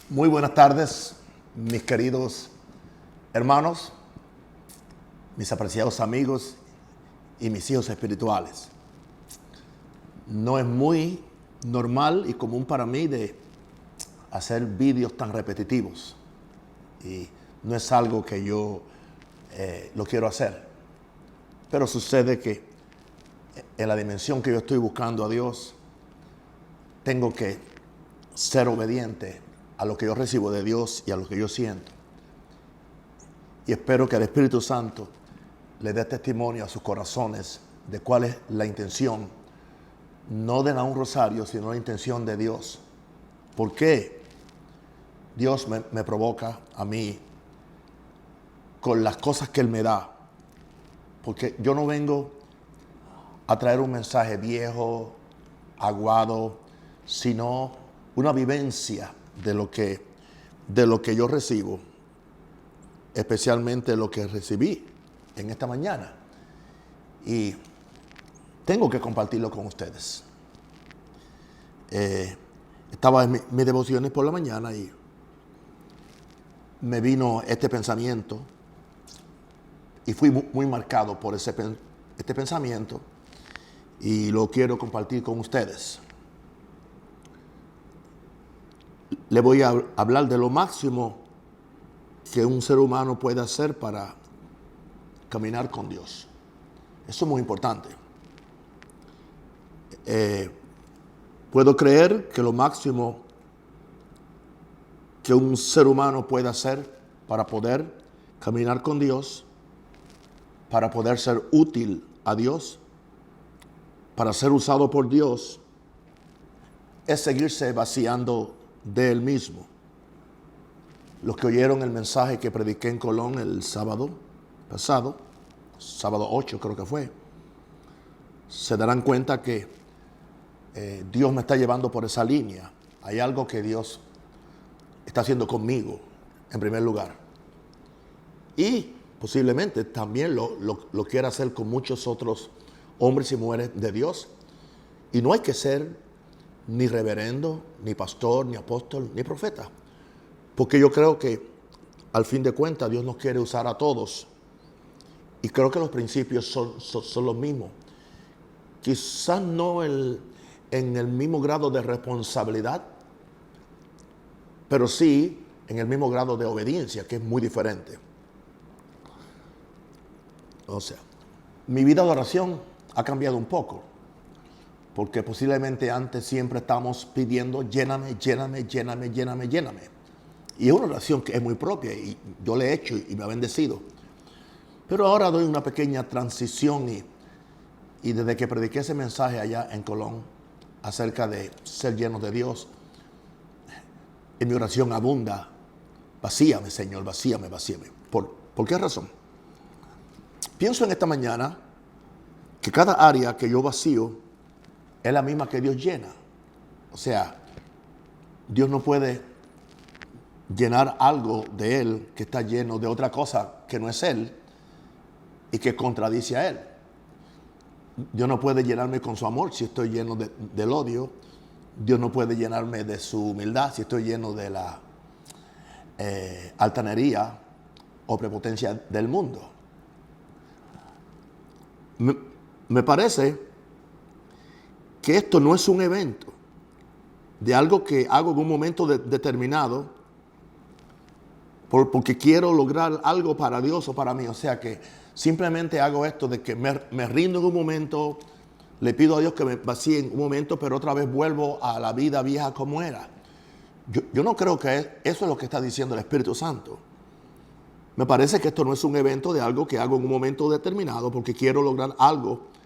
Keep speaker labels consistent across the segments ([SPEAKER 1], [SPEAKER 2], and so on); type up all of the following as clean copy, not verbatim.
[SPEAKER 1] Muy buenas tardes, mis queridos hermanos, mis apreciados amigos y mis hijos espirituales. No es muy normal y común para mí de hacer vídeos tan repetitivos y no es algo que yo lo quiero hacer. Pero sucede que en la dimensión que yo estoy buscando a Dios, tengo que ser obediente a lo que yo recibo de Dios y a lo que yo siento. Y espero que el Espíritu Santo le dé testimonio a sus corazones de cuál es la intención, no de un rosario, sino la intención de Dios. ¿Por qué Dios me provoca a mí con las cosas que Él me da? Porque yo no vengo a traer un mensaje viejo, aguado, sino una vivencia de lo que yo recibo, especialmente lo que recibí en esta mañana. Y tengo que compartirlo con ustedes. Estaba en mis devociones por la mañana y me vino este pensamiento y fui muy marcado por este pensamiento y lo quiero compartir con ustedes. Le voy a hablar de lo máximo que un ser humano puede hacer para caminar con Dios. Eso es muy importante. Puedo creer que lo máximo que un ser humano puede hacer para poder caminar con Dios, para poder ser útil a Dios, para ser usado por Dios, es seguirse vaciando de Él mismo. Los que oyeron el mensaje que prediqué en Colón el sábado pasado, sábado 8 creo que fue, se darán cuenta que Dios me está llevando por esa línea. Hay algo que Dios está haciendo conmigo, en primer lugar. Y posiblemente también lo quiera hacer con muchos otros hombres y mujeres de Dios. Y no hay que ser ni reverendo, ni pastor, ni apóstol, ni profeta. Porque yo creo que al fin de cuentas Dios nos quiere usar a todos. Y creo que los principios son los mismos. Quizás no en el mismo grado de responsabilidad, pero sí en el mismo grado de obediencia, que es muy diferente. O sea, mi vida de oración ha cambiado un poco. Porque posiblemente antes siempre estamos pidiendo lléname, lléname, lléname, lléname, lléname. Y es una oración que es muy propia y yo la he hecho y me ha bendecido. Pero ahora doy una pequeña transición y desde que prediqué ese mensaje allá en Colón acerca de ser llenos de Dios, en mi oración abunda, vacíame, Señor, vacíame, vacíame. ¿Por qué razón? Pienso en esta mañana que cada área que yo vacío es la misma que Dios llena. O sea, Dios no puede llenar algo de Él que está lleno de otra cosa que no es Él y que contradice a Él. Dios no puede llenarme con su amor si estoy lleno del odio. Dios no puede llenarme de su humildad si estoy lleno de la altanería o prepotencia del mundo. Me parece que esto no es un evento de algo que hago en un momento determinado porque quiero lograr algo para Dios o para mí. O sea que simplemente hago esto de que me rindo en un momento, le pido a Dios que me vacíe en un momento, pero otra vez vuelvo a la vida vieja como era. Yo no creo que eso es lo que está diciendo el Espíritu Santo. Me parece que esto no es un evento de algo que hago en un momento determinado porque quiero lograr algo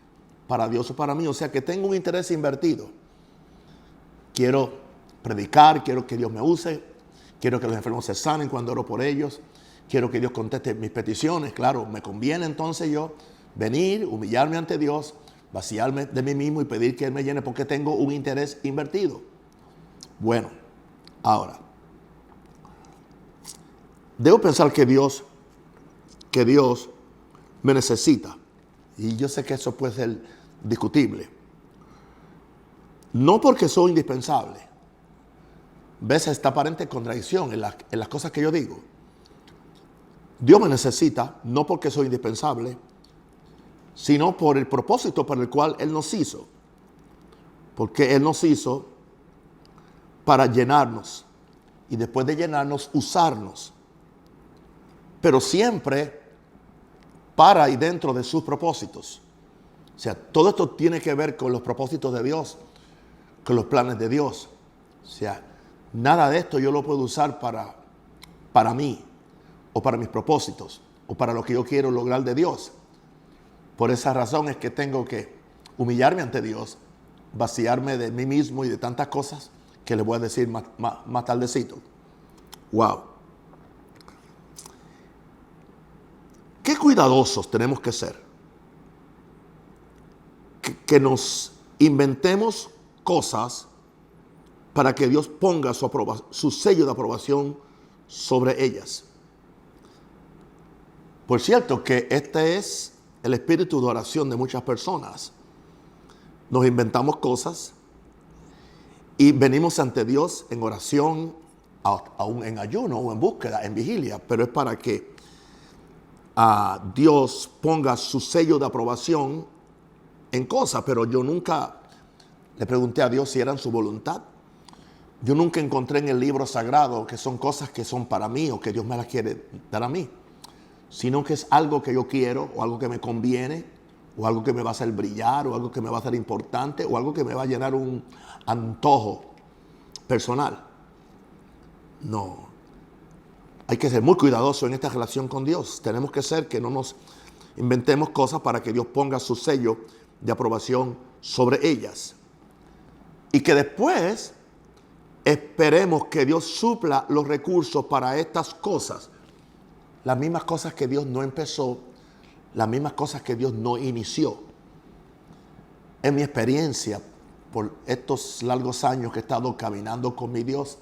[SPEAKER 1] para Dios o para mí. O sea que tengo un interés invertido. Quiero predicar, quiero que Dios me use, quiero que los enfermos se sanen cuando oro por ellos, quiero que Dios conteste mis peticiones. Claro, me conviene entonces yo venir, humillarme ante Dios, vaciarme de mí mismo y pedir que Él me llene porque tengo un interés invertido. Bueno, ahora, debo pensar que Dios me necesita. Y yo sé que eso puede ser discutible. No porque soy indispensable, ves esta aparente contradicción en las cosas que yo digo. Dios me necesita, no porque soy indispensable, sino por el propósito para el cual Él nos hizo. Porque Él nos hizo para llenarnos y después de llenarnos, usarnos. Pero siempre para y dentro de sus propósitos. O sea, todo esto tiene que ver con los propósitos de Dios, con los planes de Dios. O sea, nada de esto yo lo puedo usar para mí, o para mis propósitos, o para lo que yo quiero lograr de Dios. Por esa razón es que tengo que humillarme ante Dios, vaciarme de mí mismo y de tantas cosas que les voy a decir más tardecito. Wow. Qué cuidadosos tenemos que ser. Que nos inventemos cosas para que Dios ponga su sello de aprobación sobre ellas. Por cierto que este es el espíritu de oración de muchas personas. Nos inventamos cosas y venimos ante Dios en oración, aún en ayuno o en búsqueda, en vigilia, pero es para que Dios ponga su sello de aprobación en cosas. Pero yo nunca le pregunté a Dios si eran su voluntad. Yo nunca encontré en el libro sagrado que son cosas que son para mí o que Dios me las quiere dar a mí, sino que es algo que yo quiero o algo que me conviene o algo que me va a hacer brillar o algo que me va a hacer importante o algo que me va a llenar un antojo personal. No. Hay que ser muy cuidadosos en esta relación con Dios. Tenemos que ser que no nos inventemos cosas para que Dios ponga su sello de aprobación sobre ellas. Y que después esperemos que Dios supla los recursos para estas cosas. Las mismas cosas que Dios no empezó, las mismas cosas que Dios no inició. En mi experiencia, por estos largos años que he estado caminando con mi Dios,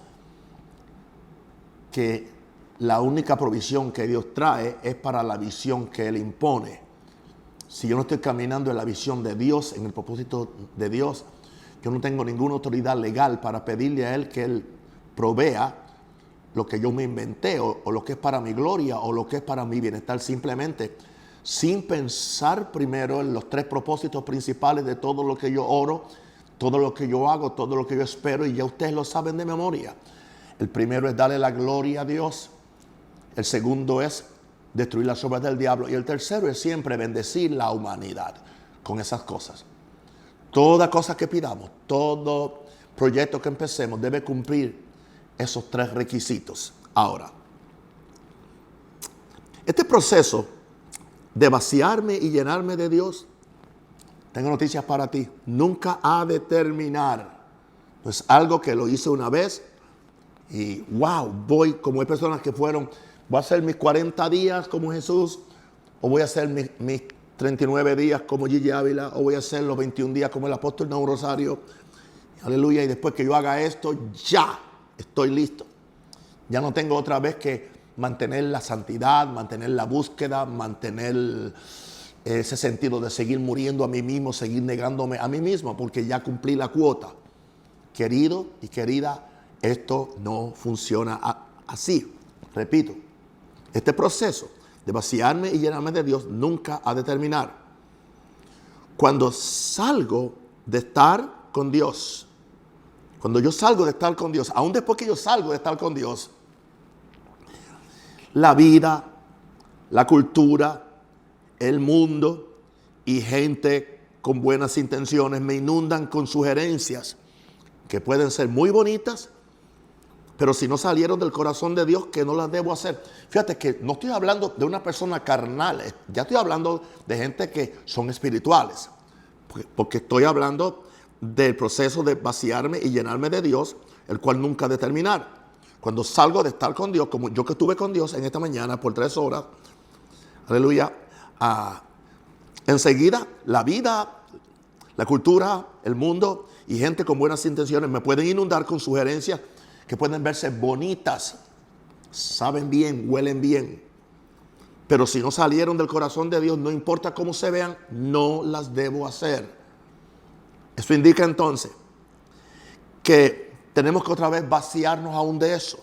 [SPEAKER 1] que la única provisión que Dios trae es para la visión que Él impone. Si yo no estoy caminando en la visión de Dios, en el propósito de Dios, yo no tengo ninguna autoridad legal para pedirle a Él que Él provea lo que yo me inventé o lo que es para mi gloria o lo que es para mi bienestar, simplemente sin pensar primero en los tres propósitos principales de todo lo que yo oro, todo lo que yo hago, todo lo que yo espero, y ya ustedes lo saben de memoria. El primero es darle la gloria a Dios. El segundo es destruir las obras del diablo. Y el tercero es siempre bendecir la humanidad con esas cosas. Toda cosa que pidamos, todo proyecto que empecemos debe cumplir esos tres requisitos. Ahora, este proceso de vaciarme y llenarme de Dios, tengo noticias para ti, nunca ha de terminar. No es algo que lo hice una vez y wow, voy, como hay personas que fueron, voy a hacer mis 40 días como Jesús, o voy a hacer mis 39 días como Gigi Ávila, o voy a hacer los 21 días como el apóstol Naum Rosario. Aleluya, y después que yo haga esto, ya estoy listo. Ya no tengo otra vez que mantener la santidad, mantener la búsqueda, mantener ese sentido de seguir muriendo a mí mismo, seguir negándome a mí mismo, porque ya cumplí la cuota. Querido y querida, esto no funciona así. Repito, este proceso de vaciarme y llenarme de Dios nunca ha de terminar. Cuando salgo de estar con Dios, cuando yo salgo de estar con Dios, aún después que yo salgo de estar con Dios, la vida, la cultura, el mundo y gente con buenas intenciones me inundan con sugerencias que pueden ser muy bonitas, pero si no salieron del corazón de Dios, que no las debo hacer. Fíjate que no estoy hablando de una persona carnal, ya estoy hablando de gente que son espirituales, porque estoy hablando del proceso de vaciarme y llenarme de Dios, el cual nunca ha de terminar. Cuando salgo de estar con Dios, como yo que estuve con Dios en esta mañana por 3 horas, aleluya, enseguida la vida, la cultura, el mundo y gente con buenas intenciones me pueden inundar con sugerencias que pueden verse bonitas, saben bien, huelen bien, pero si no salieron del corazón de Dios, no importa cómo se vean, no las debo hacer. Eso indica entonces que tenemos que otra vez vaciarnos aún de eso.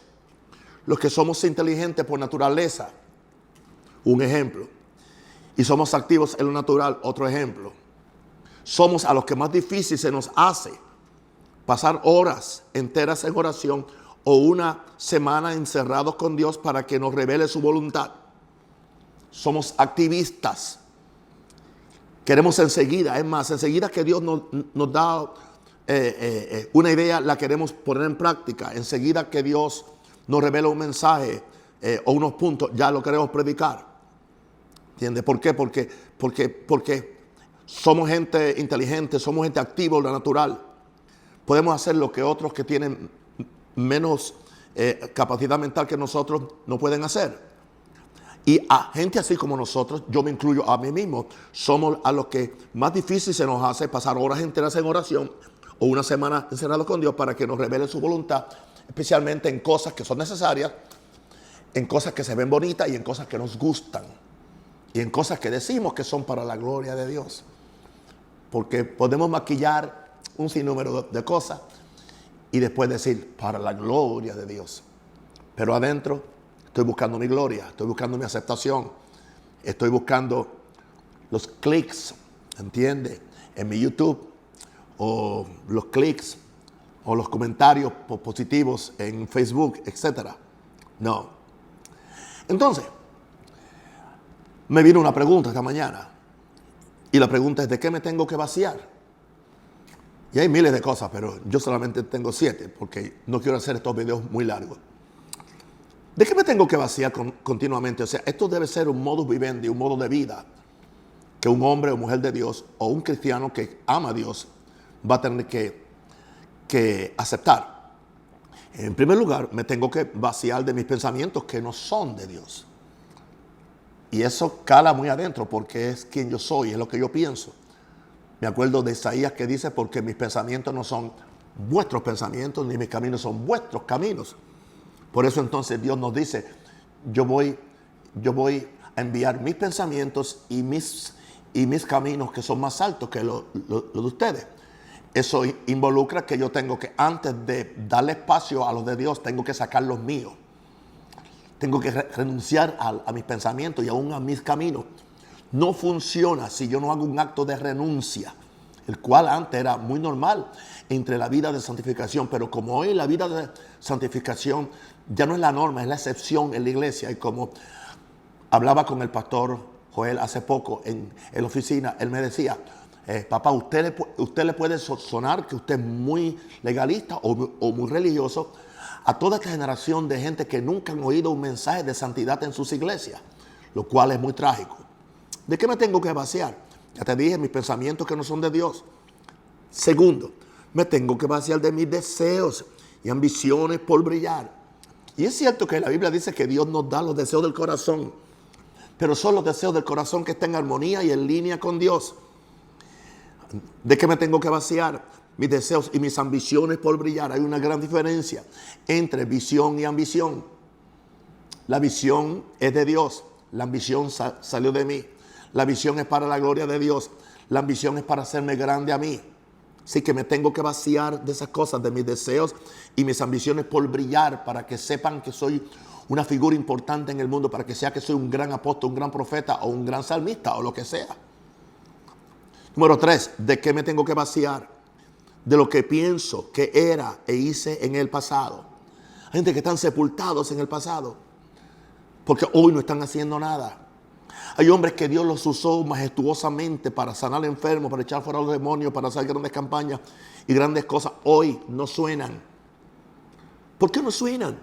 [SPEAKER 1] Los que somos inteligentes por naturaleza, un ejemplo. Y somos activos en lo natural, otro ejemplo. Somos a los que más difícil se nos hace pasar horas enteras en oración o una semana encerrados con Dios para que nos revele su voluntad. Somos activistas. Queremos enseguida, es más, enseguida que Dios nos da una idea, la queremos poner en práctica. Enseguida que Dios nos revela un mensaje o unos puntos, ya lo queremos predicar. ¿Entiendes? ¿Por qué? Porque somos gente inteligente, somos gente activa en lo natural. Podemos hacer lo que otros que tienen menos capacidad mental que nosotros no pueden hacer. Y a gente así como nosotros, yo me incluyo a mí mismo, somos a los que más difícil se nos hace pasar horas enteras en oración o una semana encerrados con Dios para que nos revele su voluntad, especialmente en cosas que son necesarias, en cosas que se ven bonitas y en cosas que nos gustan. Y en cosas que decimos que son para la gloria de Dios. Porque podemos maquillar un sinnúmero de cosas y después decir para la gloria de Dios. Pero adentro estoy buscando mi gloria, estoy buscando mi aceptación, estoy buscando los clics, ¿entiende? En mi YouTube, o los clics, o los comentarios positivos en Facebook, etc. No. Entonces, me vino una pregunta esta mañana. Y la pregunta es, ¿de qué me tengo que vaciar? Y hay miles de cosas, pero yo solamente tengo 7 porque no quiero hacer estos videos muy largos. ¿De qué me tengo que vaciar continuamente? O sea, esto debe ser un modus vivendi, un modo de vida que un hombre o mujer de Dios o un cristiano que ama a Dios va a tener que aceptar. En primer lugar, me tengo que vaciar de mis pensamientos que no son de Dios. Y eso cala muy adentro porque es quien yo soy, es lo que yo pienso. Me acuerdo de Isaías que dice, porque mis pensamientos no son vuestros pensamientos, ni mis caminos son vuestros caminos. Por eso entonces Dios nos dice, yo voy a enviar mis pensamientos y mis caminos que son más altos que los de ustedes. Eso involucra que yo tengo que, antes de darle espacio a los de Dios, tengo que sacar los míos. Tengo que renunciar a mis pensamientos y aún a mis caminos. No funciona si yo no hago un acto de renuncia, el cual antes era muy normal entre la vida de santificación. Pero como hoy la vida de santificación ya no es la norma, es la excepción en la iglesia. Y como hablaba con el pastor Joel hace poco en la oficina, él me decía, papá, usted le puede sonar que usted es muy legalista o muy religioso a toda esta generación de gente que nunca han oído un mensaje de santidad en sus iglesias, lo cual es muy trágico. ¿De qué me tengo que vaciar? Ya te dije, mis pensamientos que no son de Dios. Segundo, me tengo que vaciar de mis deseos y ambiciones por brillar. Y es cierto que la Biblia dice que Dios nos da los deseos del corazón, pero son los deseos del corazón que están en armonía y en línea con Dios. ¿De qué me tengo que vaciar? Mis deseos y mis ambiciones por brillar. Hay una gran diferencia entre visión y ambición. La visión es de Dios. La ambición salió de mí. La visión es para la gloria de Dios. La ambición es para hacerme grande a mí. Así que me tengo que vaciar de esas cosas, de mis deseos y mis ambiciones por brillar, para que sepan que soy una figura importante en el mundo, para que sea que soy un gran apóstol, un gran profeta o un gran salmista o lo que sea. Número 3, ¿de qué me tengo que vaciar? De lo que pienso que era e hice en el pasado. Hay gente que están sepultados en el pasado porque hoy no están haciendo nada. Hay hombres que Dios los usó majestuosamente para sanar enfermos, para echar fuera a los demonios, para hacer grandes campañas y grandes cosas. Hoy no suenan. ¿Por qué no suenan?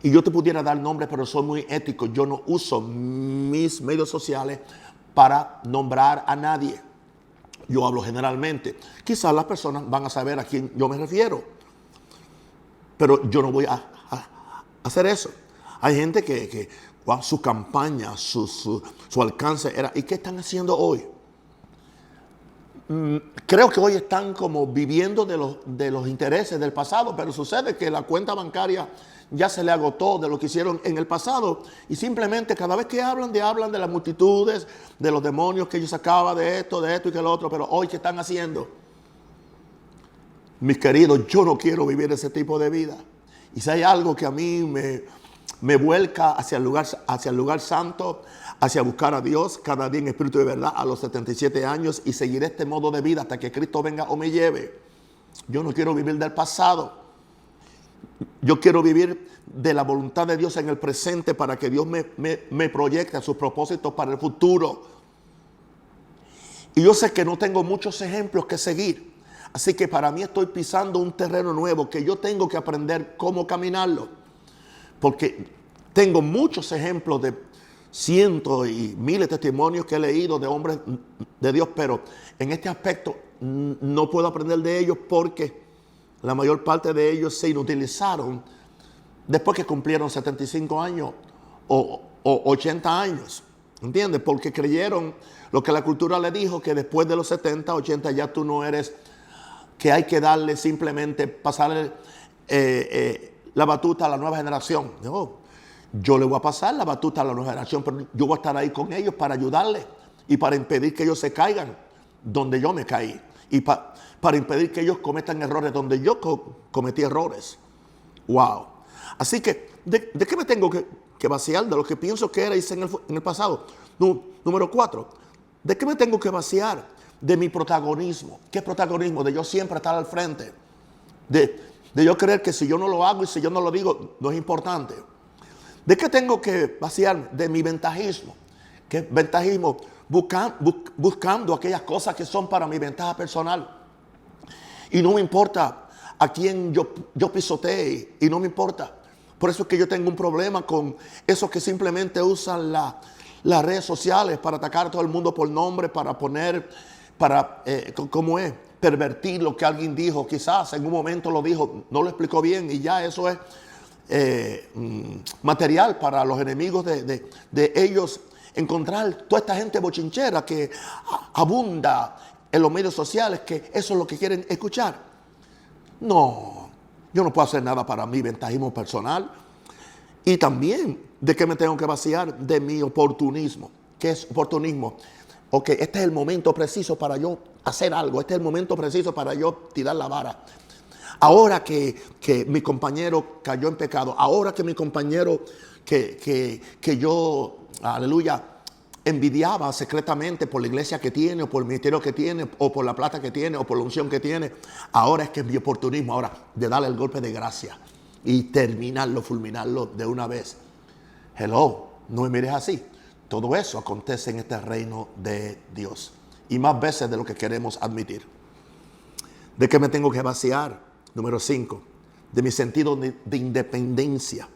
[SPEAKER 1] Y yo te pudiera dar nombres, pero soy muy ético. Yo no uso mis medios sociales para nombrar a nadie. Yo hablo generalmente. Quizás las personas van a saber a quién yo me refiero. Pero yo no voy a hacer eso. Hay gente que su campaña, su alcance era... ¿Y qué están haciendo hoy? Creo que hoy están como viviendo de los intereses del pasado, pero sucede que la cuenta bancaria ya se le agotó de lo que hicieron en el pasado, y simplemente cada vez que hablan de las multitudes, de los demonios que ellos sacaban, de esto y que lo otro, pero hoy ¿qué están haciendo? mis queridos, yo no quiero vivir ese tipo de vida. Y si hay algo que a mí me vuelca hacia el lugar santo, hacia buscar a Dios cada día en espíritu de verdad a los 77 años y seguir este modo de vida hasta que Cristo venga o me lleve. Yo no quiero vivir del pasado. Yo quiero vivir de la voluntad de Dios en el presente para que Dios me proyecte a sus propósitos para el futuro. Y yo sé que no tengo muchos ejemplos que seguir. Así que para mí estoy pisando un terreno nuevo que yo tengo que aprender cómo caminarlo. Porque tengo muchos ejemplos de cientos y miles de testimonios que he leído de hombres de Dios, pero en este aspecto no puedo aprender de ellos porque la mayor parte de ellos se inutilizaron después que cumplieron 75 años o 80 años. ¿Entiendes? Porque creyeron lo que la cultura le dijo, que después de los 70, 80 ya tú no eres, que hay que darle simplemente, pasarle la batuta a la nueva generación. No, yo le voy a pasar la batuta a la nueva generación, pero yo voy a estar ahí con ellos para ayudarles y para impedir que ellos se caigan donde yo me caí. Y para impedir que ellos cometan errores donde yo cometí errores. Wow. Así que, ¿de qué me tengo que vaciar? De lo que pienso que era hice en el pasado. Número 4. ¿De qué me tengo que vaciar? De mi protagonismo. ¿Qué protagonismo? De yo siempre estar al frente. De yo creer que si yo no lo hago y si yo no lo digo, no es importante. ¿De qué tengo que vaciar? De mi ventajismo. ¿Qué ventajismo? Buscando aquellas cosas que son para mi ventaja personal. Y no me importa a quién yo pisotee. Y no me importa. Por eso es que yo tengo un problema con esos que simplemente usan las redes sociales para atacar a todo el mundo por nombre, para poner, ¿cómo es? Pervertir lo que alguien dijo. Quizás en un momento lo dijo, no lo explicó bien y ya eso es material para los enemigos de ellos encontrar toda esta gente bochinchera que abunda en los medios sociales, que eso es lo que quieren escuchar. No, yo no puedo hacer nada para mi ventajismo personal. Y también, ¿de qué me tengo que vaciar? De mi oportunismo. ¿Qué es oportunismo? Ok, este es el momento preciso para yo hacer algo. Este es el momento preciso para yo tirar la vara. Ahora que mi compañero cayó en pecado, ahora que mi compañero que yo, aleluya, envidiaba secretamente por la iglesia que tiene, o por el ministerio que tiene, o por la plata que tiene, o por la unción que tiene, ahora es que es mi oportunismo, ahora de darle el golpe de gracia y terminarlo, fulminarlo de una vez. Hello, no me mires así. Todo eso acontece en este reino de Dios. Y más veces de lo que queremos admitir. ¿De qué me tengo que vaciar? Número 5. De mi sentido de independencia.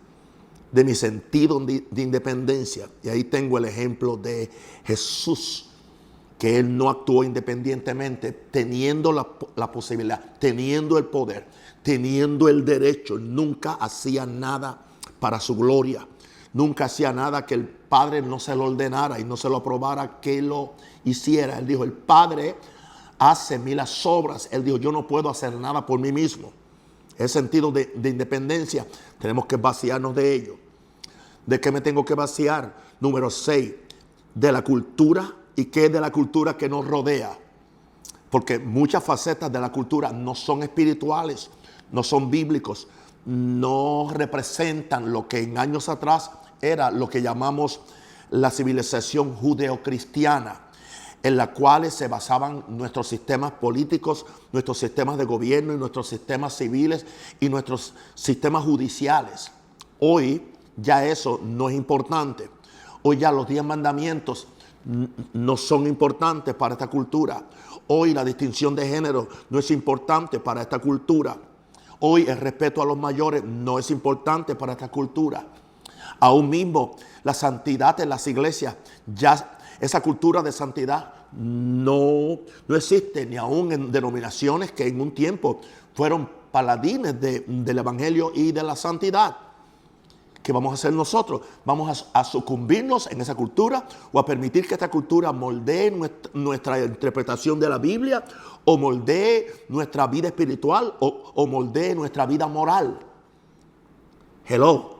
[SPEAKER 1] De mi sentido de independencia. Y ahí tengo el ejemplo de Jesús. Que Él no actuó independientemente, teniendo la posibilidad, teniendo el poder, teniendo el derecho. Nunca hacía nada para su gloria. Nunca hacía nada que el Padre no se lo ordenara y no se lo aprobara que lo hiciera. Él dijo, el Padre hace en mí las obras. Él dijo, yo no puedo hacer nada por mí mismo. Ese sentido de independencia, tenemos que vaciarnos de ello. ¿De qué me tengo que vaciar? Número 6, de la cultura. ¿Y qué es de la cultura que nos rodea? Porque muchas facetas de la cultura no son espirituales, no son bíblicos, no representan lo que en años atrás era lo que llamamos la civilización judeocristiana, en la cual se basaban nuestros sistemas políticos, nuestros sistemas de gobierno y nuestros sistemas civiles y nuestros sistemas judiciales. Hoy ya eso no es importante. Hoy ya los 10 mandamientos no son importantes para esta cultura. Hoy la distinción de género no es importante para esta cultura. Hoy el respeto a los mayores no es importante para esta cultura. Aún mismo la santidad en las iglesias, ya esa cultura de santidad no existe, ni aún en denominaciones que en un tiempo fueron paladines del evangelio y de la santidad. ¿Qué vamos a hacer nosotros? ¿Vamos a sucumbirnos en esa cultura o a permitir que esta cultura moldee nuestra interpretación de la Biblia o moldee nuestra vida espiritual o moldee nuestra vida moral? Hello.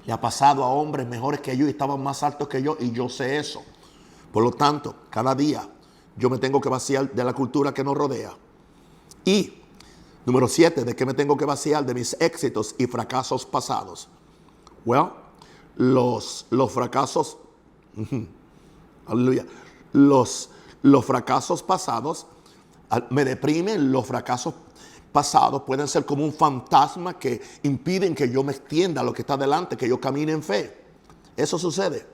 [SPEAKER 1] Le ha pasado a hombres mejores que yo y estaban más altos que yo y yo sé eso. Por lo tanto, cada día yo me tengo que vaciar de la cultura que nos rodea. Y Número 7, ¿de qué me tengo que vaciar? De mis éxitos y fracasos pasados. Well, los fracasos, aleluya, los fracasos pasados me deprimen. Los fracasos pasados pueden ser como un fantasma que impiden que yo me extienda a lo que está delante, que yo camine en fe. Eso sucede.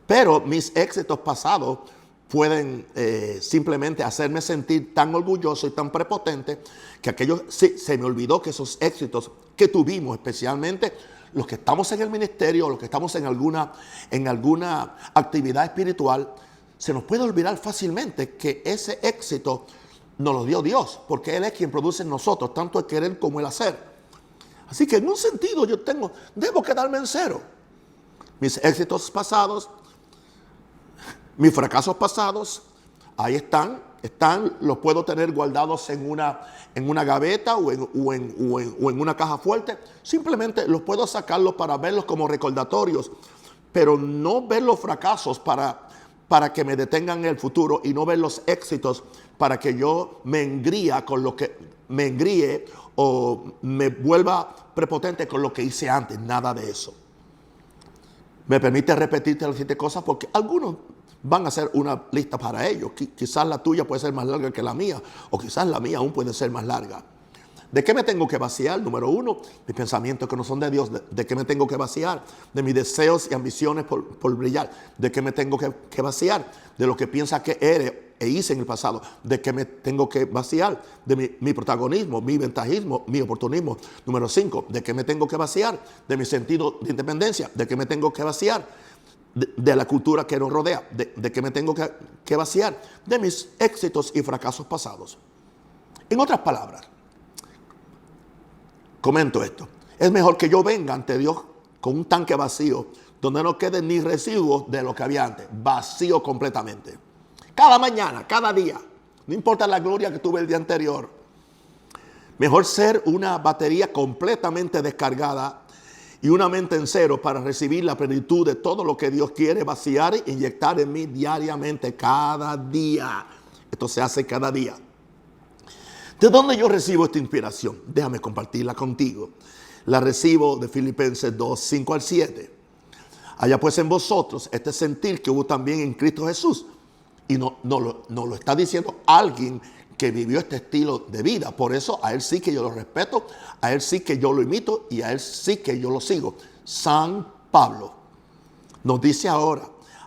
[SPEAKER 1] Pero mis éxitos pasados pueden simplemente hacerme sentir tan orgulloso y tan prepotente que aquello se me olvidó que esos éxitos que tuvimos, especialmente los que estamos en el ministerio, los que estamos en alguna actividad espiritual, se nos puede olvidar fácilmente que ese éxito nos lo dio Dios, porque Él es quien produce en nosotros tanto el querer como el hacer. Así que en un sentido debo quedarme en cero. Mis éxitos pasados, mis fracasos pasados, ahí están, los puedo tener guardados en una gaveta o en una caja fuerte. Simplemente los puedo sacarlos para verlos como recordatorios, pero no ver los fracasos para que me detengan en el futuro, y no ver los éxitos para que yo me engríe o me vuelva prepotente con lo que hice antes. Nada de eso. Me permite repetirte las 7 cosas porque algunos van a hacer una lista para ellos. Quizás la tuya puede ser más larga que la mía, o quizás la mía aún puede ser más larga. ¿De qué me tengo que vaciar? Número 1, mis pensamientos que no son de Dios. ¿De qué me tengo que vaciar? De mis deseos y ambiciones por brillar. ¿De qué me tengo que vaciar? De lo que piensa que eres e hice en el pasado. ¿De qué me tengo que vaciar? De mi protagonismo, mi ventajismo, mi oportunismo. Número 5, ¿de qué me tengo que vaciar? De mi sentido de independencia. ¿De qué me tengo que vaciar? De la cultura que nos rodea. ¿De qué me tengo que vaciar? De mis éxitos y fracasos pasados. En otras palabras, comento esto: es mejor que yo venga ante Dios con un tanque vacío, donde no queden ni residuos de lo que había antes. Vacío completamente. Cada mañana, cada día. No importa la gloria que tuve el día anterior. Mejor ser una batería completamente descargada y una mente en cero para recibir la plenitud de todo lo que Dios quiere vaciar e inyectar en mí diariamente, cada día. Esto se hace cada día. ¿De dónde yo recibo esta inspiración? Déjame compartirla contigo. La recibo de Filipenses 2, 5 al 7. Allá pues en vosotros este sentir que hubo también en Cristo Jesús. Y no lo está diciendo alguien que vivió este estilo de vida. Por eso a él sí que yo lo respeto, a él sí que yo lo imito y a él sí que yo lo sigo. San Pablo nos dice ahora: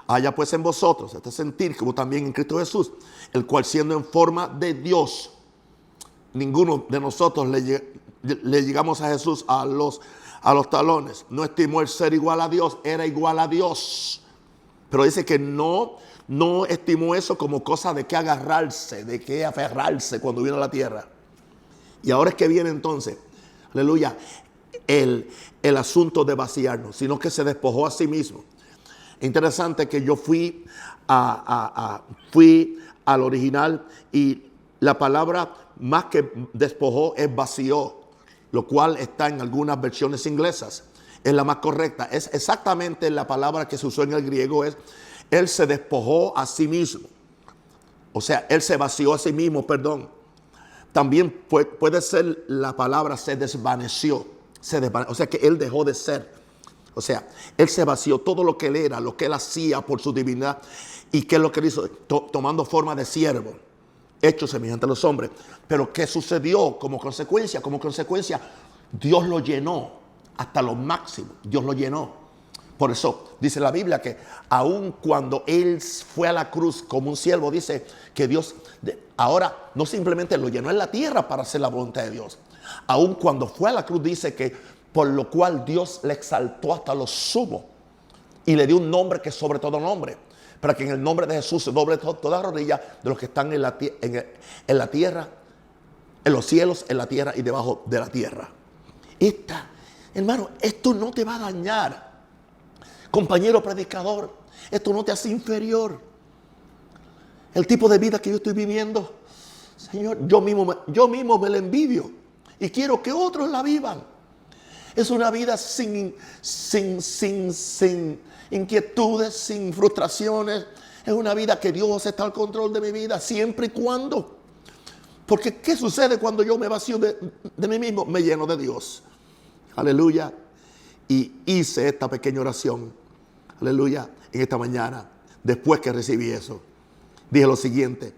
[SPEAKER 1] haya pues en vosotros este sentir que hubo también en Cristo Jesús, el cual siendo en forma de Dios. Ninguno de nosotros le llegamos a Jesús a los talones. No estimó el ser igual a Dios, era igual a Dios. Pero dice que no estimó eso como cosa de que agarrarse, de que aferrarse cuando vino a la tierra. Y ahora es que viene entonces, aleluya, el asunto de vaciarnos, sino que se despojó a sí mismo. Interesante que yo fui al original y la palabra más que despojó es vació, lo cual está en algunas versiones inglesas. Es la más correcta. Es exactamente la palabra que se usó en el griego. Él se despojó a sí mismo. O sea, él se vació a sí mismo, perdón. También puede ser la palabra se desvaneció. O sea, que él dejó de ser. O sea, él se vació todo lo que él era, lo que él hacía por su divinidad. ¿Y qué es lo que él hizo? Tomando forma de siervo, hecho semejante a los hombres. Pero ¿qué sucedió como consecuencia? Como consecuencia, Dios lo llenó hasta lo máximo. Dios lo llenó. Por eso dice la Biblia que aun cuando él fue a la cruz como un siervo, dice que Dios ahora no simplemente lo llenó en la tierra para hacer la voluntad de Dios. Aun cuando fue a la cruz, dice que por lo cual Dios le exaltó hasta lo sumo y le dio un nombre que es sobre todo nombre, para que en el nombre de Jesús se doble toda rodilla de los que están en la tierra, en los cielos, en la tierra y debajo de la tierra. Hermano, esto no te va a dañar. Compañero predicador, esto no te hace inferior. El tipo de vida que yo estoy viviendo, Señor, yo mismo me la envidio y quiero que otros la vivan. Es una vida sin inquietudes, sin frustraciones. Es una vida que Dios está al control de mi vida siempre y cuando Porque ¿qué sucede cuando yo me vacío de mí mismo? Me lleno de Dios. Aleluya. Y hice esta pequeña oración. Aleluya. En esta mañana. Después que recibí eso. Dije lo siguiente.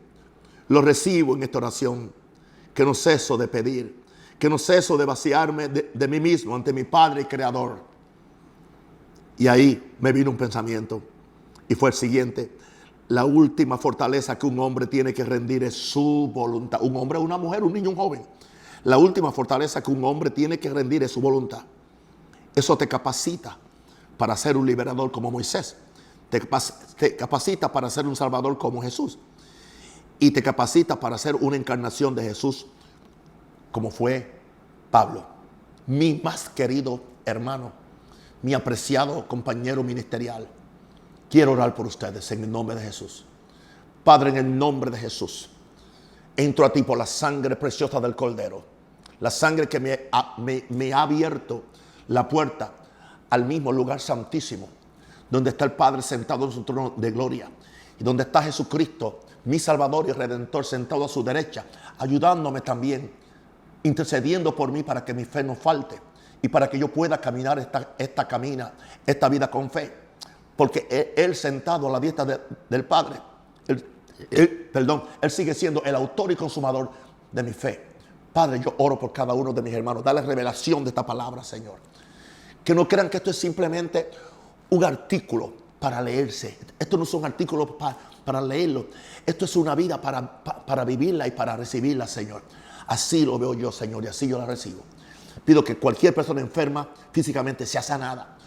[SPEAKER 1] Lo recibo en esta oración. Que no ceso de pedir. Que no ceso de vaciarme de mí mismo ante mi Padre y Creador. Y ahí me vino un pensamiento. Y fue el siguiente. La última fortaleza que un hombre tiene que rendir es su voluntad. Un hombre, una mujer, un niño, un joven. La última fortaleza que un hombre tiene que rendir es su voluntad. Eso te capacita para ser un liberador como Moisés. Te capacita para ser un salvador como Jesús. Y te capacita para ser una encarnación de Jesús como fue Pablo. Mi más querido hermano, mi apreciado compañero ministerial. Quiero orar por ustedes en el nombre de Jesús. Padre, en el nombre de Jesús, entro a ti por la sangre preciosa del Cordero. La sangre que me ha abierto la puerta al mismo lugar santísimo, donde está el Padre sentado en su trono de gloria. Y donde está Jesucristo, mi Salvador y Redentor, sentado a su derecha, ayudándome también, intercediendo por mí para que mi fe no falte. Y para que yo pueda caminar esta vida con fe. Porque Él sentado a la diestra del Padre, Él sigue siendo el autor y consumador de mi fe. Padre, yo oro por cada uno de mis hermanos. Dale revelación de esta palabra, Señor. Que no crean que esto es simplemente un artículo para leerse. Esto no es un artículo para leerlo. Esto es una vida para vivirla y para recibirla, Señor. Así lo veo yo, Señor, y así yo la recibo. Pido que cualquier persona enferma físicamente sea sanada.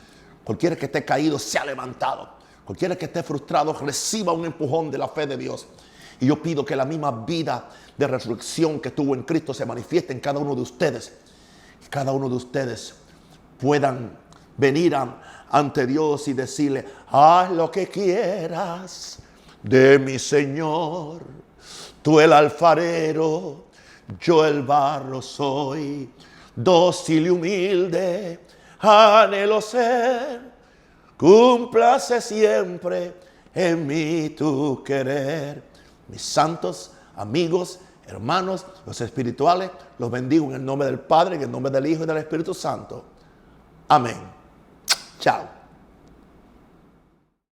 [SPEAKER 1] Cualquiera que esté caído sea levantado. Cualquiera que esté frustrado reciba un empujón de la fe de Dios. Y yo pido que la misma vida de resurrección que tuvo en Cristo se manifieste en cada uno de ustedes. Y cada uno de ustedes puedan venir ante Dios y decirle: haz lo que quieras de mi Señor. Tú el alfarero, yo el barro soy. Dócil y humilde anhelo ser, cúmplase siempre en mí tu querer. Mis santos amigos, hermanos, los espirituales, los bendigo en el nombre del Padre, en el nombre del Hijo y del Espíritu Santo. Amén. Chao.